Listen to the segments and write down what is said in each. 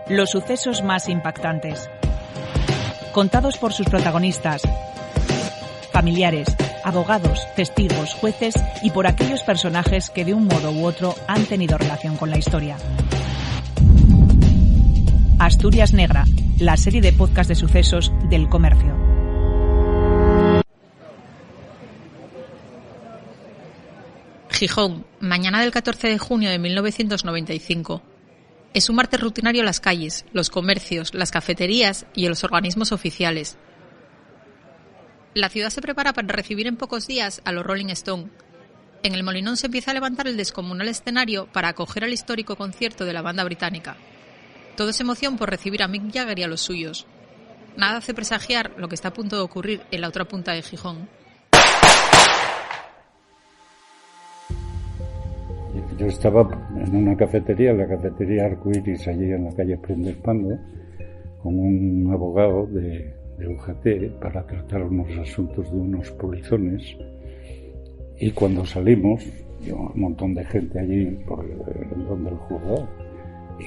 Los sucesos más impactantes. Contados por sus protagonistas, familiares, abogados, testigos, jueces y por aquellos personajes que de un modo u otro han tenido relación con la historia. Asturias Negra, la serie de podcast de sucesos del Comercio. Gijón, mañana del 14 de junio de 1995. Es un martes rutinario en las calles, los comercios, las cafeterías y en los organismos oficiales. La ciudad se prepara para recibir en pocos días a los Rolling Stone. En el Molinón se empieza a levantar el descomunal escenario para acoger al histórico concierto de la banda británica. Todo es emoción por recibir a Mick Jagger y a los suyos. Nada hace presagiar lo que está a punto de ocurrir en la otra punta de Gijón. Yo estaba en una cafetería, la cafetería Arcoiris, allí en la calle Prendespando, con un abogado de UGT para tratar unos asuntos de unos polizones, y cuando salimos, un montón de gente allí por donde el juzgado, y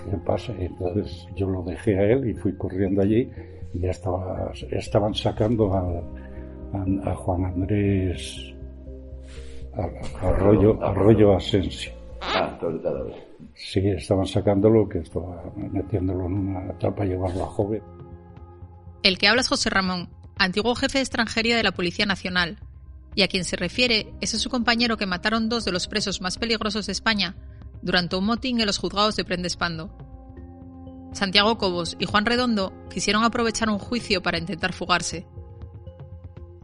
¿qué pasa? Y entonces yo lo dejé a él y fui corriendo allí y ya estaban sacando a Juan Andrés Arroyo Asensio. Sí, estaban sacándolo, que estaba metiéndolo en una trampa para llevarlo a Joven. El que habla es José Ramón, antiguo jefe de extranjería de la Policía Nacional, y a quien se refiere es a su compañero que mataron dos de los presos más peligrosos de España durante un motín en los juzgados de Prendespando. Santiago Cobos y Juan Redondo quisieron aprovechar un juicio para intentar fugarse.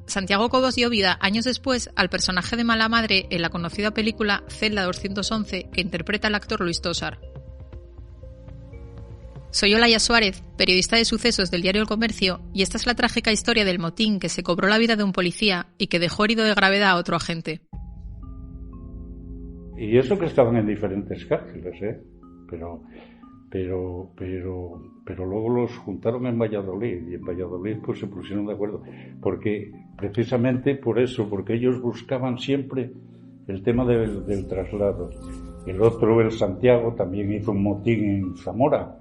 Santiago Cobos dio vida años después al personaje de mala madre en la conocida película Celda 211 que interpreta el actor Luis Tosar. Soy Olaya Suárez, periodista de sucesos del diario El Comercio, y esta es la trágica historia del motín que se cobró la vida de un policía y que dejó herido de gravedad a otro agente. Y eso que estaban en diferentes cárceles, pero luego los juntaron en Valladolid, y en Valladolid pues se pusieron de acuerdo, porque precisamente por eso, porque ellos buscaban siempre el tema del traslado. El otro, el Santiago, también hizo un motín en Zamora,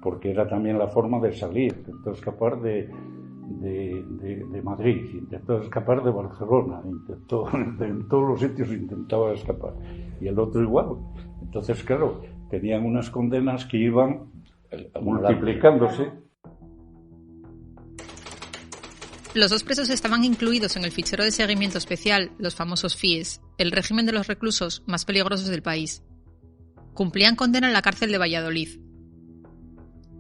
porque era también la forma de salir, intentó escapar de Madrid, intentó escapar de Barcelona, en todos los sitios intentaba escapar, y el otro igual. Entonces, claro, tenían unas condenas que iban multiplicándose. Los dos presos estaban incluidos en el fichero de seguimiento especial, los famosos FIES, el régimen de los reclusos más peligrosos del país. Cumplían condena en la cárcel de Valladolid.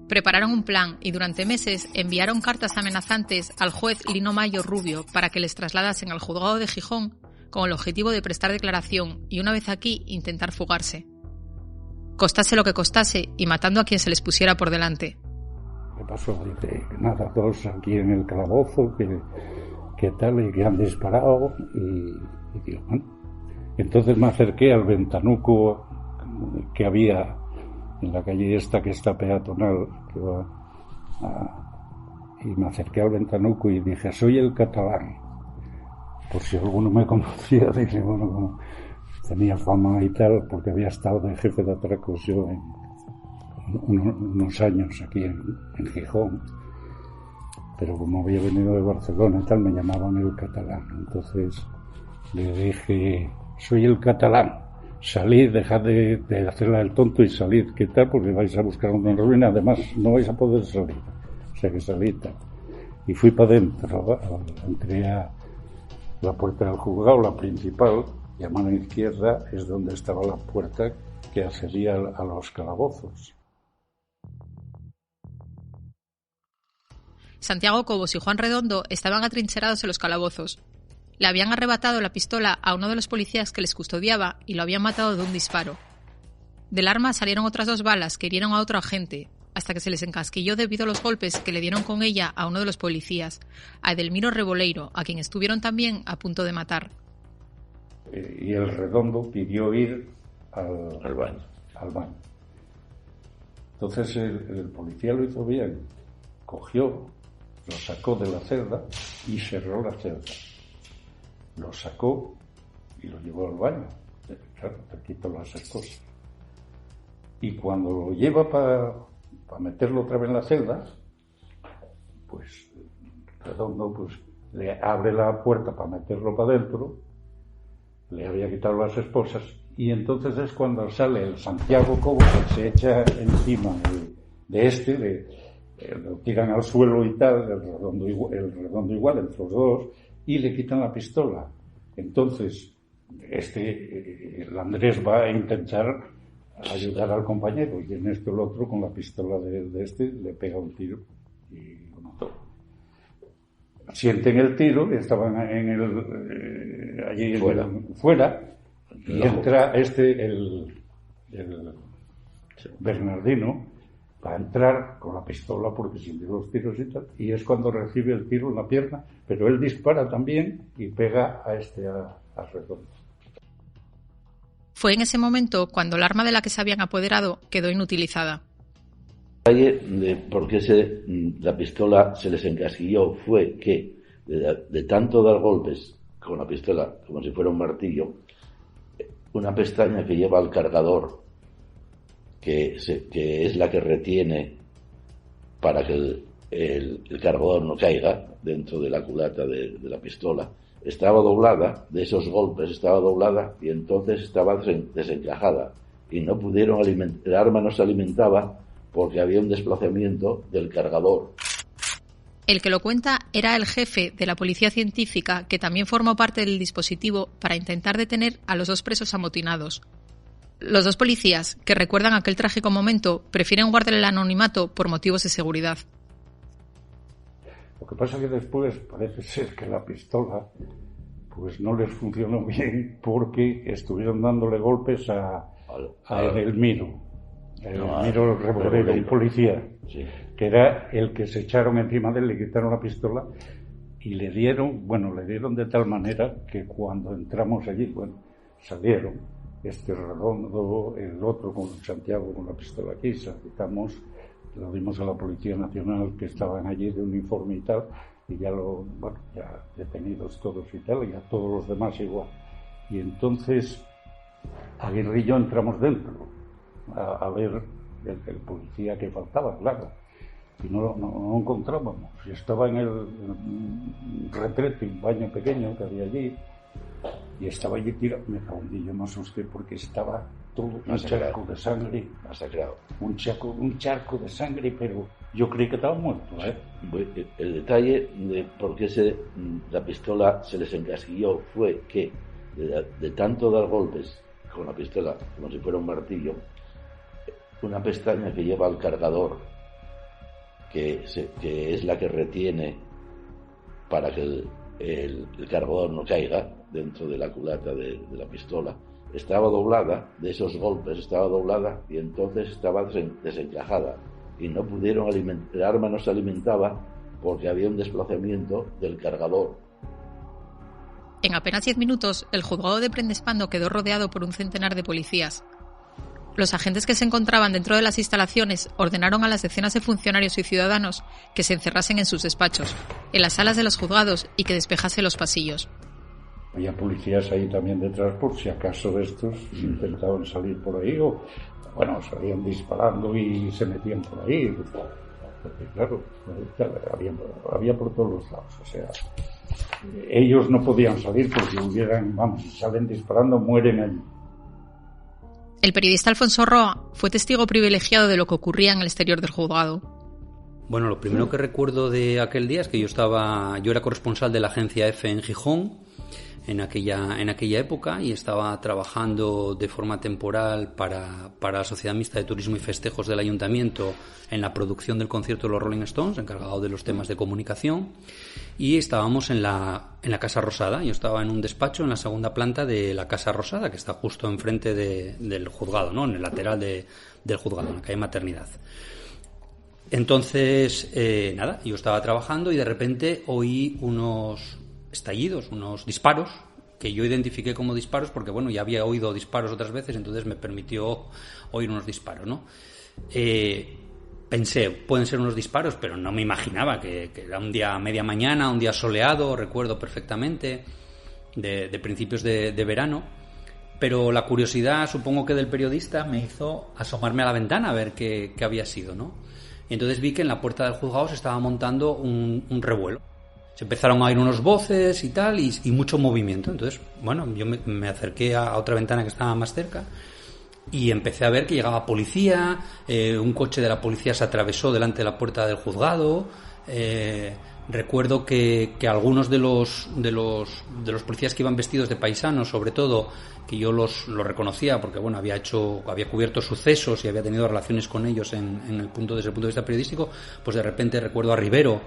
Prepararon un plan y durante meses enviaron cartas amenazantes al juez Lino Mayo Rubio para que les trasladasen al juzgado de Gijón con el objetivo de prestar declaración y una vez aquí intentar fugarse. Costase lo que costase y matando a quien se les pusiera por delante. ¿Qué pasó? Dice, nada, todos aquí en el calabozo, que tal, y que han disparado, y digo, bueno. Entonces me acerqué al ventanuco que había en la calle esta que está peatonal, que va y me acerqué al ventanuco y dije, soy el catalán. Por si alguno me conocía, dije, bueno, como tenía fama y tal, porque había estado de jefe de atracos yo en unos años aquí en Gijón, pero como había venido de Barcelona y tal, me llamaban el catalán. Entonces le dije, soy el catalán, salid, dejad de hacerla el tonto y salid, ¿qué tal? Porque vais a buscar una ruina, además no vais a poder salir, o sea que salid tal. Y fui para adentro, entré a la puerta del juzgado, la principal, y a mano izquierda es donde estaba la puerta que accedía a los calabozos. Santiago Cobos y Juan Redondo estaban atrincherados en los calabozos. Le habían arrebatado la pistola a uno de los policías que les custodiaba y lo habían matado de un disparo. Del arma salieron otras dos balas que hirieron a otro agente, hasta que se les encasquilló debido a los golpes que le dieron con ella a uno de los policías, a Edelmiro Reboleiro, a quien estuvieron también a punto de matar. Y el Redondo pidió ir al baño. Entonces el policía lo hizo bien, cogió, lo sacó de la celda y cerró la celda. Lo sacó y lo llevó al baño. Claro, te quito las esposas. y cuando lo lleva para meterlo otra vez en la celda, pues Redondo pues le abre la puerta para meterlo para adentro, le había quitado las esposas, y entonces es cuando sale el Santiago Cobo, que se echa encima lo tiran al suelo y tal, el redondo igual entre los dos, y le quitan la pistola. Entonces el Andrés va a intentar ayudar al compañero, y en esto el otro con la pistola de le pega un tiro y lo mató. Sienten el tiro, estaban allí fuera, y entra el Bernardino, para entrar con la pistola porque sintió los tiros y tal, y es cuando recibe el tiro en la pierna, pero él dispara también y pega a Redondo. Fue en ese momento cuando el arma de la que se habían apoderado quedó inutilizada. El detalle de por qué la pistola se les encasquilló fue que de tanto dar golpes con la pistola como si fuera un martillo, una pestaña que lleva al cargador, que es la que retiene para que el cargador no caiga dentro de la culata de la pistola, estaba doblada, de esos golpes estaba doblada, y entonces estaba desencajada y no pudieron el arma no se alimentaba porque había un desplazamiento del cargador. El que lo cuenta era el jefe de la policía científica, que también formó parte del dispositivo para intentar detener a los dos presos amotinados. Los dos policías, que recuerdan aquel trágico momento, prefieren guardar el anonimato por motivos de seguridad. Lo que pasa es que después parece ser que la pistola pues no les funcionó bien porque estuvieron dándole golpes a Edelmiro. Edelmiro Rebolero, un policía, sí, que era el que se echaron encima de él, le quitaron la pistola y le dieron de tal manera que cuando entramos allí, salieron Redondo, el otro con Santiago con la pistola aquí, quitamos, lo dimos a la Policía Nacional, que estaban allí de uniforme y tal, y ya detenidos todos y tal, y a todos los demás igual. Y entonces Aguirre y yo entramos dentro a ver el policía que faltaba, claro, y no encontrábamos, y estaba en el retrete, un baño pequeño que había allí, y estaba allí tirado. Me caundí, yo me asusté porque estaba todo un charco de sangre, masacrado, un charco de sangre, pero yo creí que estaba muerto, El detalle de por qué la pistola se les encasquilló fue que de tanto dar golpes con la pistola como si fuera un martillo, una pestaña que lleva al cargador, que es la que retiene para que el cargador no caiga dentro de la culata de la pistola, estaba doblada, de esos golpes estaba doblada, y entonces estaba desencajada y no pudieron el arma no se alimentaba porque había un desplazamiento del cargador. En apenas 10 minutos, el juzgado de Prendespando quedó rodeado por un centenar de policías. Los agentes que se encontraban dentro de las instalaciones ordenaron a las decenas de funcionarios y ciudadanos que se encerrasen en sus despachos, en las salas de los juzgados, y que despejasen los pasillos. Había policías ahí también detrás por si acaso estos intentaban salir por ahí o salían disparando y se metían por ahí, porque claro, había por todos los lados, o sea, ellos no podían salir porque si salen disparando mueren allí. El periodista Alfonso Roa fue testigo privilegiado de lo que ocurría en el exterior del juzgado. Bueno, lo primero que recuerdo de aquel día es que yo era corresponsal de la agencia EFE en Gijón en aquella época, y estaba trabajando de forma temporal para la Sociedad Mixta de Turismo y Festejos del Ayuntamiento en la producción del concierto de los Rolling Stones, encargado de los temas de comunicación, y estábamos en la Casa Rosada. Yo estaba en un despacho en la segunda planta de la Casa Rosada, que está justo enfrente del juzgado, ¿no? En el lateral del juzgado, en la calle Maternidad. Entonces, yo estaba trabajando y de repente oí unos estallidos, unos disparos, que yo identifiqué como disparos porque, ya había oído disparos otras veces, entonces me permitió oír unos disparos, ¿no? Pensé, pueden ser unos disparos, pero no me imaginaba que era un día a media mañana, un día soleado, recuerdo perfectamente, de principios de verano, pero la curiosidad, supongo que del periodista, me hizo asomarme a la ventana a ver qué había sido, ¿no? Y entonces vi que en la puerta del juzgado se estaba montando un revuelo. Se empezaron a oír unos voces y tal, y mucho movimiento. Entonces, bueno, yo me acerqué a otra ventana que estaba más cerca y empecé a ver que llegaba policía, un coche de la policía se atravesó delante de la puerta del juzgado. Recuerdo que algunos de los policías que iban vestidos de paisanos, sobre todo, que yo los reconocía porque bueno, había cubierto sucesos y había tenido relaciones con ellos desde el punto de vista periodístico, pues de repente recuerdo a Rivero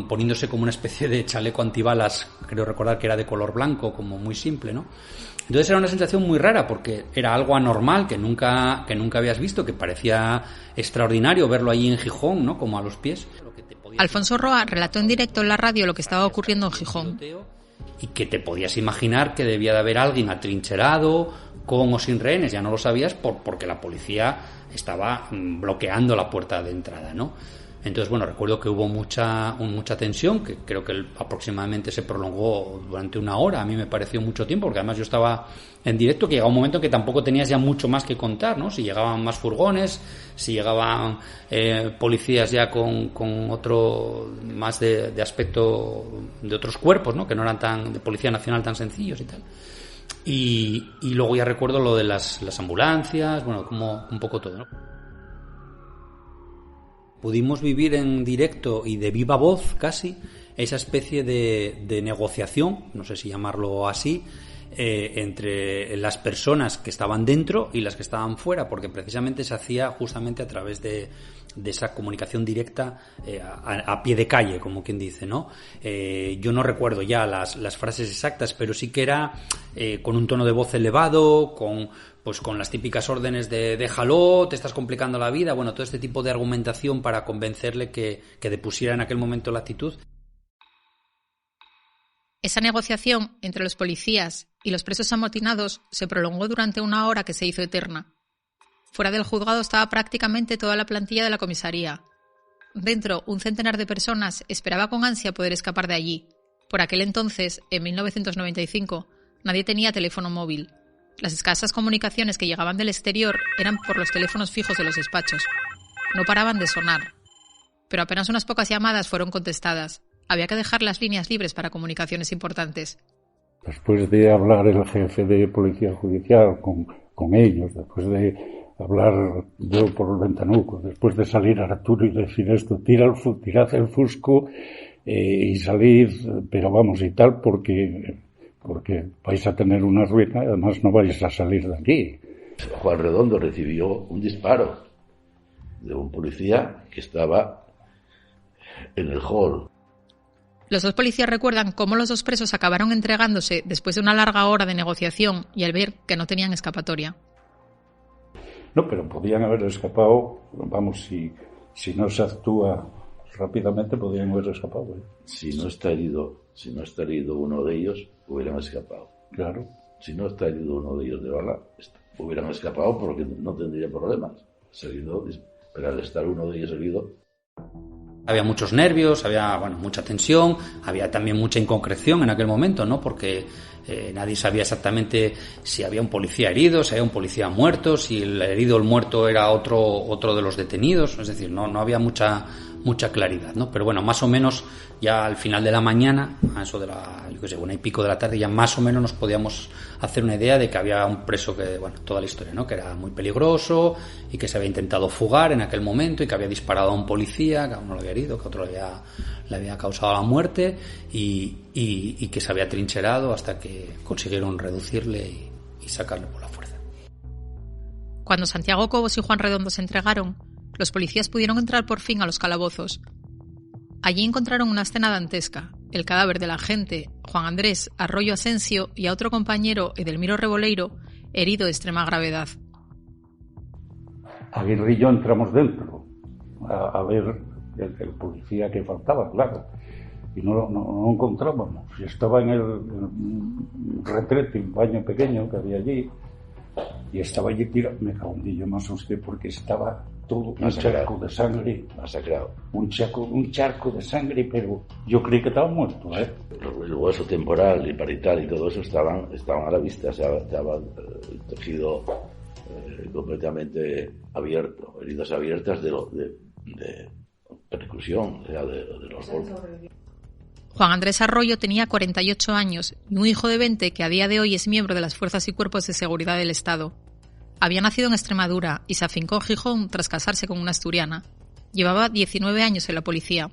poniéndose como una especie de chaleco antibalas, creo recordar que era de color blanco, como muy simple, ¿no? Entonces era una sensación muy rara porque era algo anormal que nunca habías visto, que parecía extraordinario verlo allí en Gijón, ¿no? Como a los pies. Alfonso Roa relató en directo en la radio lo que estaba ocurriendo en Gijón. Y que te podías imaginar que debía de haber alguien atrincherado, con o sin rehenes, ya no lo sabías porque la policía estaba bloqueando la puerta de entrada, ¿no? Entonces, bueno, recuerdo que hubo mucha tensión, que creo que aproximadamente se prolongó durante 1 hora. A mí me pareció mucho tiempo, porque además yo estaba en directo, que llegaba un momento en que tampoco tenías ya mucho más que contar, ¿no? Si llegaban más furgones, si llegaban policías ya con otro más de aspecto de otros cuerpos, ¿no? Que no eran de Policía Nacional tan sencillos y tal. Y luego ya recuerdo lo de las ambulancias, bueno, como un poco todo, ¿no? Pudimos vivir en directo y de viva voz casi esa especie de negociación, no sé si llamarlo así, entre las personas que estaban dentro y las que estaban fuera, porque precisamente se hacía justamente a través de esa comunicación directa a pie de calle, como quien dice, ¿no? Yo no recuerdo ya las frases exactas, pero sí que era con un tono de voz elevado, con las típicas órdenes de déjalo, te estás complicando la vida, bueno, todo este tipo de argumentación para convencerle que depusiera en aquel momento la actitud. Esa negociación entre los policías y los presos amotinados se prolongó durante 1 hora que se hizo eterna. Fuera del juzgado estaba prácticamente toda la plantilla de la comisaría. Dentro, un centenar de personas esperaba con ansia poder escapar de allí. Por aquel entonces, en 1995, nadie tenía teléfono móvil. Las escasas comunicaciones que llegaban del exterior eran por los teléfonos fijos de los despachos. No paraban de sonar. Pero apenas unas pocas llamadas fueron contestadas. Había que dejar las líneas libres para comunicaciones importantes. Después de hablar el jefe de Policía Judicial con ellos, después de hablar yo por el ventanuco, después de salir a Arturo y decir esto, tirad el fusco y salid, pero vamos y tal, porque vais a tener una ruina y además no vais a salir de aquí. Juan Redondo recibió un disparo de un policía que estaba en el hall. Los 2 policías recuerdan cómo los 2 presos acabaron entregándose después de una larga hora de negociación y al ver que no tenían escapatoria. No, pero podían haber escapado, vamos, si no se actúa rápidamente podían haber escapado. Si no está herido uno de ellos, hubieran escapado. Claro. Si no está herido uno de ellos de bala, hubieran escapado porque no tendría problemas. Pero al estar uno de ellos herido... Había muchos nervios, había mucha tensión, había también mucha inconcreción en aquel momento, ¿no? Porque nadie sabía exactamente si había un policía herido, si había un policía muerto, si el herido o el muerto era otro de los detenidos, es decir, no había mucha claridad, ¿no? Pero bueno, más o menos ya al final de la mañana, a eso de 1:00 de la tarde, ya más o menos nos podíamos hacer una idea de que había un preso que, toda la historia, ¿no? Que era muy peligroso y que se había intentado fugar en aquel momento y que había disparado a un policía, que a uno lo había herido, que a otro le había causado la muerte y que se había trincherado hasta que consiguieron reducirle y sacarle por la fuerza. Cuando Santiago Cobos y Juan Redondo se entregaron, los policías pudieron entrar por fin a los calabozos. Allí encontraron una escena dantesca, el cadáver del agente Juan Andrés Arroyo Asensio y a otro compañero, Edelmiro Reboleiro, herido de extrema gravedad. Aguirre y yo entramos dentro a ver el policía que faltaba, claro, y no encontrábamos. Y estaba en el retrete, un baño pequeño que había allí, y estaba allí tirado. Me cago en Dios, me asusté porque estaba todo un charco de sangre. Masacrado. Un charco de sangre, pero yo creí que estaba muerto, ¿eh? El hueso temporal y parietal y todo eso estaban a la vista, estaba el tejido completamente abierto, heridas abiertas de percusión, de los golpes. Juan Andrés Arroyo tenía 48 años y un hijo de 20 que a día de hoy es miembro de las Fuerzas y Cuerpos de Seguridad del Estado. Había nacido en Extremadura y se afincó en Gijón tras casarse con una asturiana. Llevaba 19 años en la policía.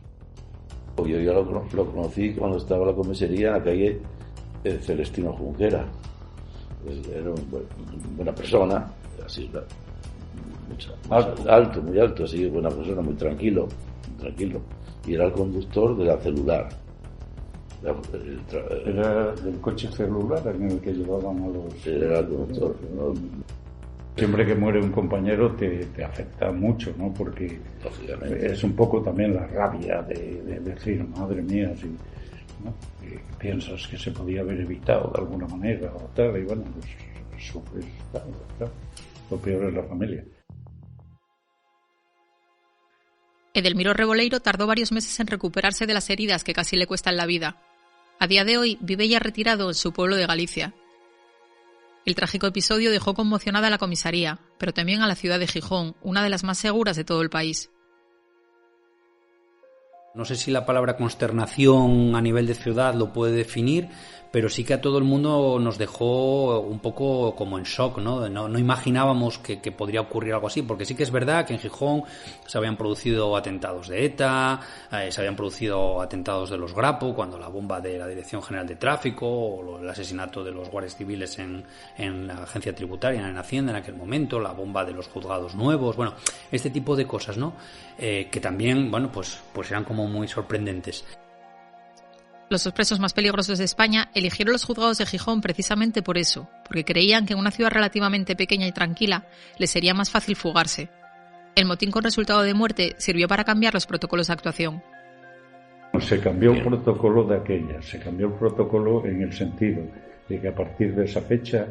Yo ya lo conocí cuando estaba en la comisaría en la calle Celestino Junquera. Era una buena persona, así, alto, muy alto, así, buena persona, muy tranquilo. Y era el conductor de la celular. Era del coche celular en el que llevaban a los... Era el conductor, ¿no? Siempre que muere un compañero te afecta mucho, ¿no? Porque es un poco también la rabia de decir, madre mía, si, ¿no? Piensas que se podía haber evitado de alguna manera o tal, y bueno, pues sufres, claro. Lo peor es la familia. Edelmiro Reboleiro tardó varios meses en recuperarse de las heridas que casi le cuestan la vida. A día de hoy vive ya retirado en su pueblo de Galicia. El trágico episodio dejó conmocionada a la comisaría, pero también a la ciudad de Gijón, una de las más seguras de todo el país. No sé si la palabra consternación a nivel de ciudad lo puede definir, pero sí que a todo el mundo nos dejó un poco como en shock, ¿no? No imaginábamos que podría ocurrir algo así, porque sí que es verdad que en Gijón se habían producido atentados de ETA, se habían producido atentados de los Grapo, cuando la bomba de la Dirección General de Tráfico, o el asesinato de los guardias civiles en la agencia tributaria, en Hacienda en aquel momento, la bomba de los juzgados nuevos, bueno, este tipo de cosas, ¿no? Que también, bueno, pues eran como muy sorprendentes. Los dos presos más peligrosos de España eligieron los juzgados de Gijón precisamente por eso, porque creían que en una ciudad relativamente pequeña y tranquila les sería más fácil fugarse. El motín con resultado de muerte sirvió para cambiar los protocolos de actuación. Se cambió el protocolo de aquella, se cambió el protocolo en el sentido de que a partir de esa fecha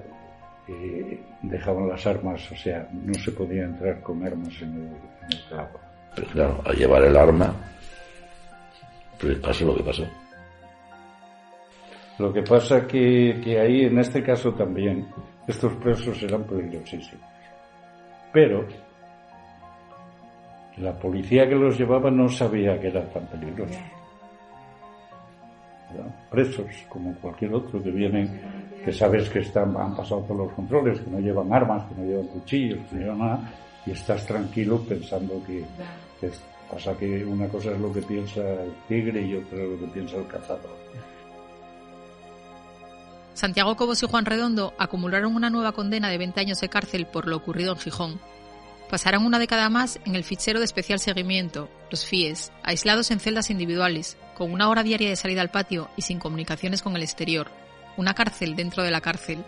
dejaban las armas, o sea, no se podía entrar con armas en el clavo. Pero claro, al llevar el arma, pues pasó lo que pasó. Lo que pasa que ahí, en este caso también, estos presos eran peligrosísimos. Pero la policía que los llevaba no sabía que eran tan peligrosos. Presos, como cualquier otro que vienen, que sabes que han pasado todos los controles, que no llevan armas, que no llevan cuchillos, que no llevan nada, y estás tranquilo pensando que pasa que una cosa es lo que piensa el tigre y otra es lo que piensa el cazador. Santiago Cobos y Juan Redondo acumularon una nueva condena de 20 años de cárcel por lo ocurrido en Gijón. Pasarán una década más en el fichero de especial seguimiento, los FIES, aislados en celdas individuales, con 1 hora diaria de salida al patio y sin comunicaciones con el exterior. Una cárcel dentro de la cárcel.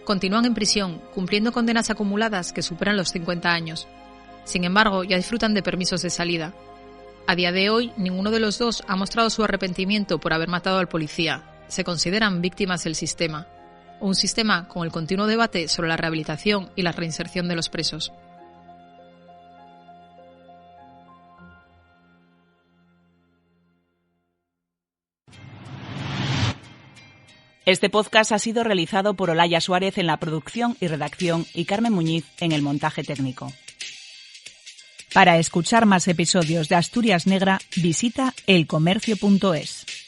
Continúan en prisión, cumpliendo condenas acumuladas que superan los 50 años. Sin embargo, ya disfrutan de permisos de salida. A día de hoy, ninguno de los dos ha mostrado su arrepentimiento por haber matado al policía. Se consideran víctimas del sistema. Un sistema con el continuo debate sobre la rehabilitación y la reinserción de los presos. Este podcast ha sido realizado por Olaya Suárez en la producción y redacción y Carmen Muñiz en el montaje técnico. Para escuchar más episodios de Asturias Negra, visita elcomercio.es.